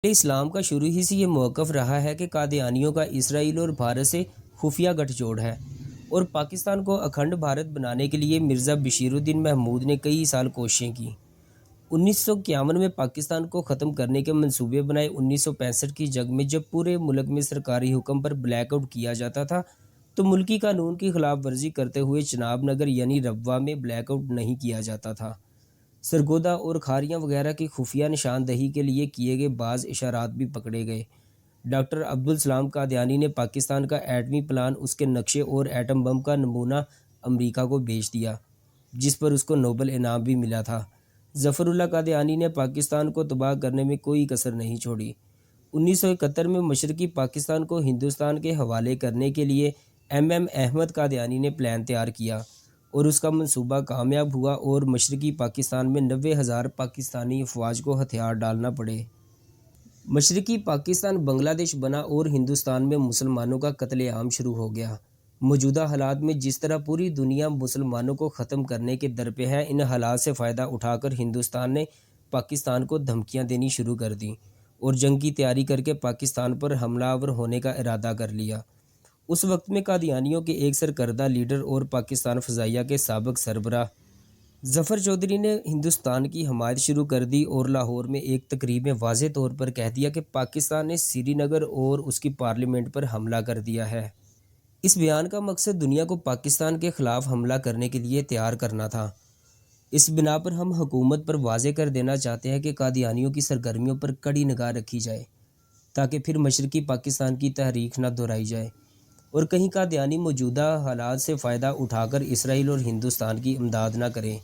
اسلام کا شروع ہی سے یہ موقف رہا ہے کہ قادیانیوں کا اسرائیل اور بھارت سے خفیہ گٹھ جوڑ ہے اور پاکستان کو اکھنڈ بھارت بنانے کے لیے مرزا بشیر الدین محمود نے کئی سال کوششیں کی۔ 1951 میں پاکستان کو ختم کرنے کے منصوبے بنائے۔ 1965 کی جنگ میں جب پورے ملک میں سرکاری حکم پر بلیک آؤٹ کیا جاتا تھا تو ملکی قانون کی خلاف ورزی کرتے ہوئے چناب نگر یعنی ربوہ میں بلیک آؤٹ نہیں کیا جاتا تھا۔ سرگودا اور کھاریاں وغیرہ کی خفیہ نشاندہی کے لیے کیے گئے بعض اشارات بھی پکڑے گئے۔ ڈاکٹر عبدالسلام قادیانی نے پاکستان کا ایٹمی پلان، اس کے نقشے اور ایٹم بم کا نمونہ امریکہ کو بھیج دیا، جس پر اس کو نوبل انعام بھی ملا تھا۔ ظفر اللہ قادیانی نے پاکستان کو تباہ کرنے میں کوئی کسر نہیں چھوڑی۔ 1971 میں مشرقی پاکستان کو ہندوستان کے حوالے کرنے کے لیے ایم احمد قادیانی نے پلان تیار کیا اور اس کا منصوبہ کامیاب ہوا اور مشرقی پاکستان میں 90,000 پاکستانی افواج کو ہتھیار ڈالنا پڑے۔ مشرقی پاکستان بنگلہ دیش بنا اور ہندوستان میں مسلمانوں کا قتل عام شروع ہو گیا۔ موجودہ حالات میں جس طرح پوری دنیا مسلمانوں کو ختم کرنے کے در پہ ہے، ان حالات سے فائدہ اٹھا کر ہندوستان نے پاکستان کو دھمکیاں دینی شروع کر دیں اور جنگ کی تیاری کر کے پاکستان پر حملہ آور ہونے کا ارادہ کر لیا۔ اس وقت میں قادیانیوں کے ایک سرکردہ لیڈر اور پاکستان فضائیہ کے سابق سربراہ ظفر چودھری نے ہندوستان کی حمایت شروع کر دی اور لاہور میں ایک تقریب میں واضح طور پر کہہ دیا کہ پاکستان نے سری نگر اور اس کی پارلیمنٹ پر حملہ کر دیا ہے۔ اس بیان کا مقصد دنیا کو پاکستان کے خلاف حملہ کرنے کے لیے تیار کرنا تھا۔ اس بنا پر ہم حکومت پر واضح کر دینا چاہتے ہیں کہ قادیانیوں کی سرگرمیوں پر کڑی نگاہ رکھی جائے تاکہ پھر مشرقی پاکستان کی تحریک نہ دہرائی جائے اور کہیں قادیانی موجودہ حالات سے فائدہ اٹھا کر اسرائیل اور ہندوستان کی امداد نہ کریں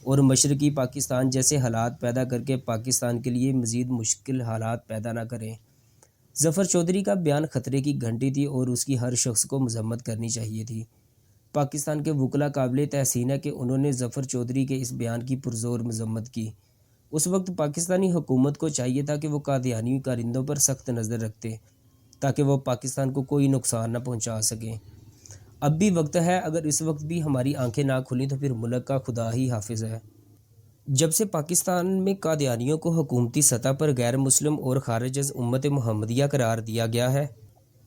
اور مشرقی پاکستان جیسے حالات پیدا کر کے پاکستان کے لیے مزید مشکل حالات پیدا نہ کریں۔ ظفر چودھری کا بیان خطرے کی گھنٹی تھی اور اس کی ہر شخص کو مذمت کرنی چاہیے تھی۔ پاکستان کے وکلاء قابل تحسین ہے کہ انہوں نے ظفر چودھری کے اس بیان کی پرزور مذمت کی۔ اس وقت پاکستانی حکومت کو چاہیے تھا کہ وہ قادیانی کارندوں پر سخت نظر رکھتے تاکہ وہ پاکستان کو کوئی نقصان نہ پہنچا سکیں۔ اب بھی وقت ہے، اگر اس وقت بھی ہماری آنکھیں نہ کھلیں تو پھر ملک کا خدا ہی حافظ ہے۔ جب سے پاکستان میں قادیانیوں کو حکومتی سطح پر غیر مسلم اور خارج از امت محمدیہ قرار دیا گیا ہے،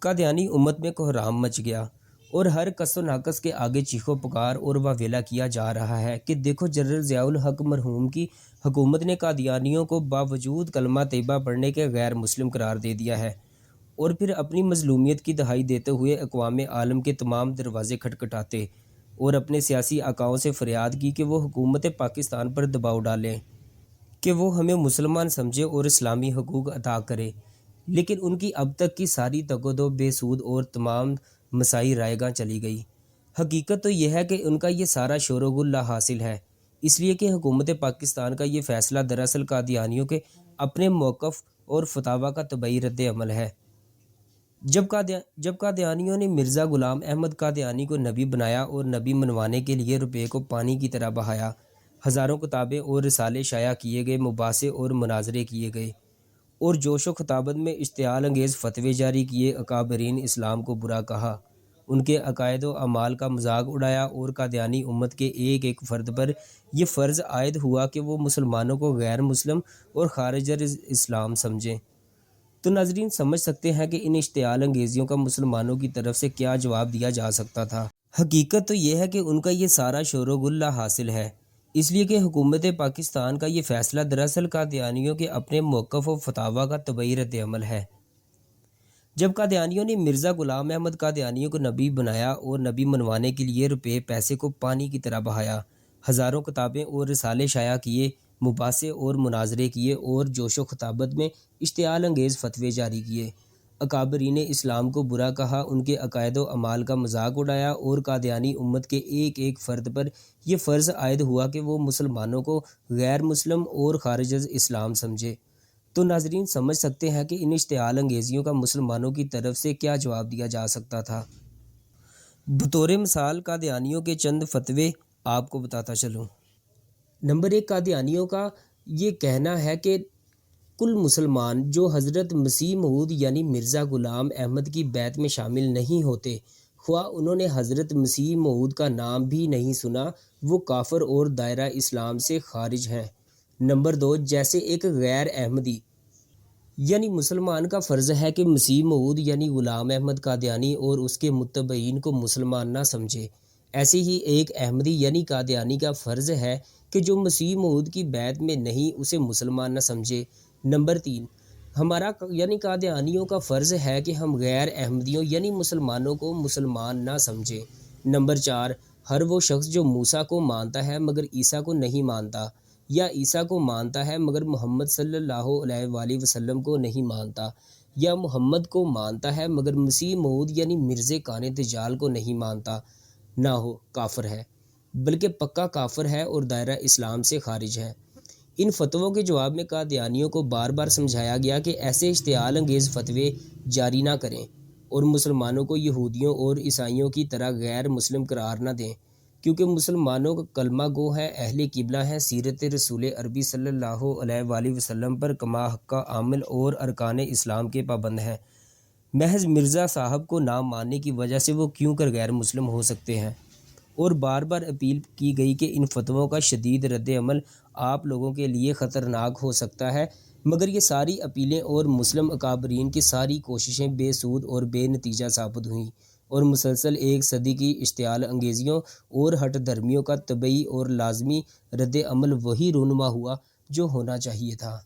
قادیانی امت میں کوحرام مچ گیا اور ہر کس و ناقص کے آگے چیخو پکار اور واویلا کیا جا رہا ہے کہ دیکھو جنرل ضیاء الحق مرحوم کی حکومت نے قادیانیوں کو باوجود کلمہ طیبہ پڑھنے کے غیر مسلم قرار دے دیا ہے، اور پھر اپنی مظلومیت کی دہائی دیتے ہوئے اقوام عالم کے تمام دروازے کھٹکھٹاتے اور اپنے سیاسی آقاؤں سے فریاد کی کہ وہ حکومت پاکستان پر دباؤ ڈالیں کہ وہ ہمیں مسلمان سمجھے اور اسلامی حقوق عطا کرے، لیکن ان کی اب تک کی ساری تگ و دو بے سود اور تمام مساعی رائے گاں چلی گئی۔ حقیقت تو یہ ہے کہ ان کا یہ سارا شور و غل لا حاصل ہے، اس لیے کہ حکومت پاکستان کا یہ فیصلہ دراصل قادیانیوں کے اپنے موقف اور فتاویٰ کا طبعی رد عمل ہے۔ جب قادیانیوں نے مرزا غلام احمد قادیانی کو نبی بنایا اور نبی منوانے کے لیے روپے کو پانی کی طرح بہایا، ہزاروں کتابیں اور رسالے شائع کیے گئے، مباحثے اور مناظرے کیے گئے اور جوش و خطابت میں اشتعال انگیز فتوے جاری کیے، اکابرین اسلام کو برا کہا، ان کے عقائد و اعمال کا مذاق اڑایا اور قادیانی امت کے ایک ایک فرد پر یہ فرض عائد ہوا کہ وہ مسلمانوں کو غیر مسلم اور خارج از اسلام سمجھیں۔ تو ناظرین سمجھ سکتے ہیں کہ ان اشتعال انگیزیوں کا مسلمانوں کی طرف سے کیا جواب دیا جا سکتا تھا۔ حقیقت تو یہ ہے کہ ان کا یہ سارا شور و غل لا حاصل ہے، اس لیے کہ حکومت پاکستان کا یہ فیصلہ دراصل قادیانیوں کے اپنے موقف و فتاویٰ کا طبعی رد عمل ہے۔ جب قادیانیوں نے مرزا غلام احمد قادیانی کو نبی بنایا اور نبی منوانے کے لیے روپے پیسے کو پانی کی طرح بہایا، ہزاروں کتابیں اور رسالے شائع کیے، مباحثے اور مناظرے کیے اور جوش و خطابت میں اشتعال انگیز فتوے جاری کیے، اکابرین اسلام کو برا کہا، ان کے عقائد و اعمال کا مذاق اڑایا اور قادیانی امت کے ایک ایک فرد پر یہ فرض عائد ہوا کہ وہ مسلمانوں کو غیر مسلم اور خارج از اسلام سمجھے، تو ناظرین سمجھ سکتے ہیں کہ ان اشتعال انگیزیوں کا مسلمانوں کی طرف سے کیا جواب دیا جا سکتا تھا۔ بطور مثال قادیانیوں کے چند فتوے آپ کو بتاتا چلوں۔ نمبر 1، قادیانیوں کا یہ کہنا ہے کہ کل مسلمان جو حضرت مسیح موعود یعنی مرزا غلام احمد کی بیعت میں شامل نہیں ہوتے، خواہ انہوں نے حضرت مسیح موعود کا نام بھی نہیں سنا، وہ کافر اور دائرہ اسلام سے خارج ہیں۔ نمبر 2، جیسے ایک غیر احمدی یعنی مسلمان کا فرض ہے کہ مسیح موعود یعنی غلام احمد قادیانی اور اس کے متبعین کو مسلمان نہ سمجھے۔ ایسے ہی ایک احمدی یعنی قادیانی کا فرض ہے کہ جو مسیح موعود کی بیعت میں نہیں اسے مسلمان نہ سمجھے۔ نمبر 3، ہمارا یعنی قادیانیوں کا فرض ہے کہ ہم غیر احمدیوں یعنی مسلمانوں کو مسلمان نہ سمجھیں۔ نمبر 4، ہر وہ شخص جو موسیٰ کو مانتا ہے مگر عیسیٰ کو نہیں مانتا، یا عیسیٰ کو مانتا ہے مگر محمد صلی اللہ علیہ وآلہ وسلم کو نہیں مانتا، یا محمد کو مانتا ہے مگر مسیح موعود یعنی مرزا کان دجال کو نہیں مانتا نہ ہو، کافر ہے، بلکہ پکا کافر ہے اور دائرہ اسلام سے خارج ہے۔ ان فتووں کے جواب میں قادیانیوں کو بار بار سمجھایا گیا کہ ایسے اشتعال انگیز فتوے جاری نہ کریں اور مسلمانوں کو یہودیوں اور عیسائیوں کی طرح غیر مسلم قرار نہ دیں، کیونکہ مسلمانوں کا کلمہ گو ہیں، اہل قبلہ ہیں، سیرت رسول عربی صلی اللہ علیہ وآلہ وسلم پر کما حق کا عامل اور ارکان اسلام کے پابند ہیں۔ محض مرزا صاحب کو نہ ماننے کی وجہ سے وہ کیوں کر غیر مسلم ہو سکتے ہیں؟ اور بار بار اپیل کی گئی کہ ان فتووں کا شدید رد عمل آپ لوگوں کے لیے خطرناک ہو سکتا ہے، مگر یہ ساری اپیلیں اور مسلم اکابرین کی ساری کوششیں بے سود اور بے نتیجہ ثابت ہوئیں، اور مسلسل ایک صدی کی اشتعال انگیزیوں اور ہٹ دھرمیوں کا طبعی اور لازمی رد عمل وہی رونما ہوا جو ہونا چاہیے تھا۔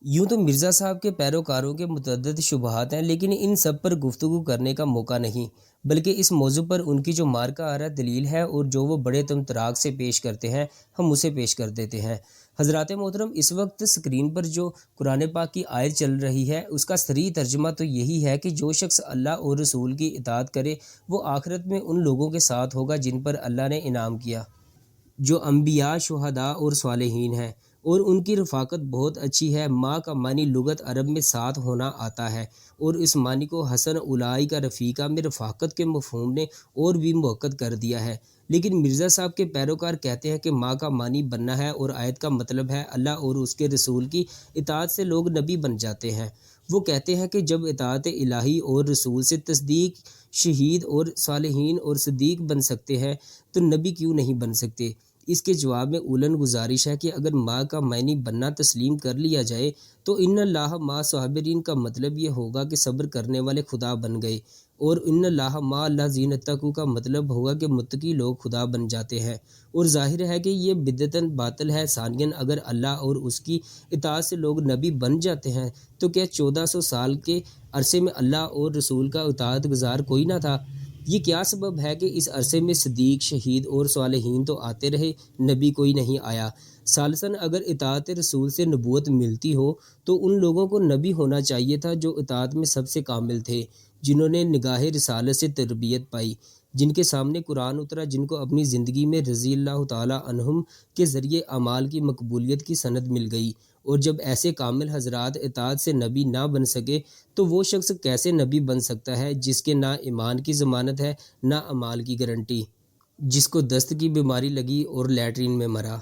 یوں تو مرزا صاحب کے پیروکاروں کے متعدد شبہات ہیں، لیکن ان سب پر گفتگو کرنے کا موقع نہیں، بلکہ اس موضوع پر ان کی جو مارکہ آرا دلیل ہے اور جو وہ بڑے طمطراق سے پیش کرتے ہیں ہم اسے پیش کر دیتے ہیں۔ حضرات محترم، اس وقت اسکرین پر جو قرآن پاک کی آیت چل رہی ہے اس کا صریح ترجمہ تو یہی ہے کہ جو شخص اللہ اور رسول کی اطاعت کرے وہ آخرت میں ان لوگوں کے ساتھ ہوگا جن پر اللہ نے انعام کیا، جو انبیاء، شہداء اور صالحین ہیں، اور ان کی رفاقت بہت اچھی ہے۔ ماں کا معنی لغت عرب میں ساتھ ہونا آتا ہے، اور اس معنی کو حسن اولئک رفیقہ میں رفاقت کے مفہوم نے اور بھی مؤکد کر دیا ہے۔ لیکن مرزا صاحب کے پیروکار کہتے ہیں کہ ماں کا معنی بننا ہے، اور آیت کا مطلب ہے اللہ اور اس کے رسول کی اطاعت سے لوگ نبی بن جاتے ہیں۔ وہ کہتے ہیں کہ جب اطاعت الہی اور رسول سے تصدیق شہید اور صالحین اور صدیق بن سکتے ہیں تو نبی کیوں نہیں بن سکتے؟ اس کے جواب میں اولن گزارش ہے کہ اگر ماں کا معنی بننا تسلیم کر لیا جائے تو ان اللہ مع صابرین کا مطلب یہ ہوگا کہ صبر کرنے والے خدا بن گئے، اور ان اللہ مع الذین اتقوا کا مطلب ہوگا کہ متقی لوگ خدا بن جاتے ہیں، اور ظاہر ہے کہ یہ بدعتاً باطل ہے۔ ثانیاً، اگر اللہ اور اس کی اطاعت سے لوگ نبی بن جاتے ہیں تو کیا 1400 سال کے عرصے میں اللہ اور رسول کا اطاعت گزار کوئی نہ تھا؟ یہ کیا سبب ہے کہ اس عرصے میں صدیق، شہید اور صالحین تو آتے رہے، نبی کوئی نہیں آیا؟ ثالثاً، اگر اطاعت رسول سے نبوت ملتی ہو تو ان لوگوں کو نبی ہونا چاہیے تھا جو اطاعت میں سب سے کامل تھے، جنہوں نے نگاہ رسالت سے تربیت پائی، جن کے سامنے قرآن اترا، جن کو اپنی زندگی میں رضی اللہ تعالی عنہم کے ذریعے اعمال کی مقبولیت کی سند مل گئی۔ اور جب ایسے کامل حضرات اطاعت سے نبی نہ بن سکے تو وہ شخص کیسے نبی بن سکتا ہے جس کے نہ ایمان کی ضمانت ہے نہ اعمال کی گارنٹی، جس کو دست کی بیماری لگی اور لیٹرین میں مرا؟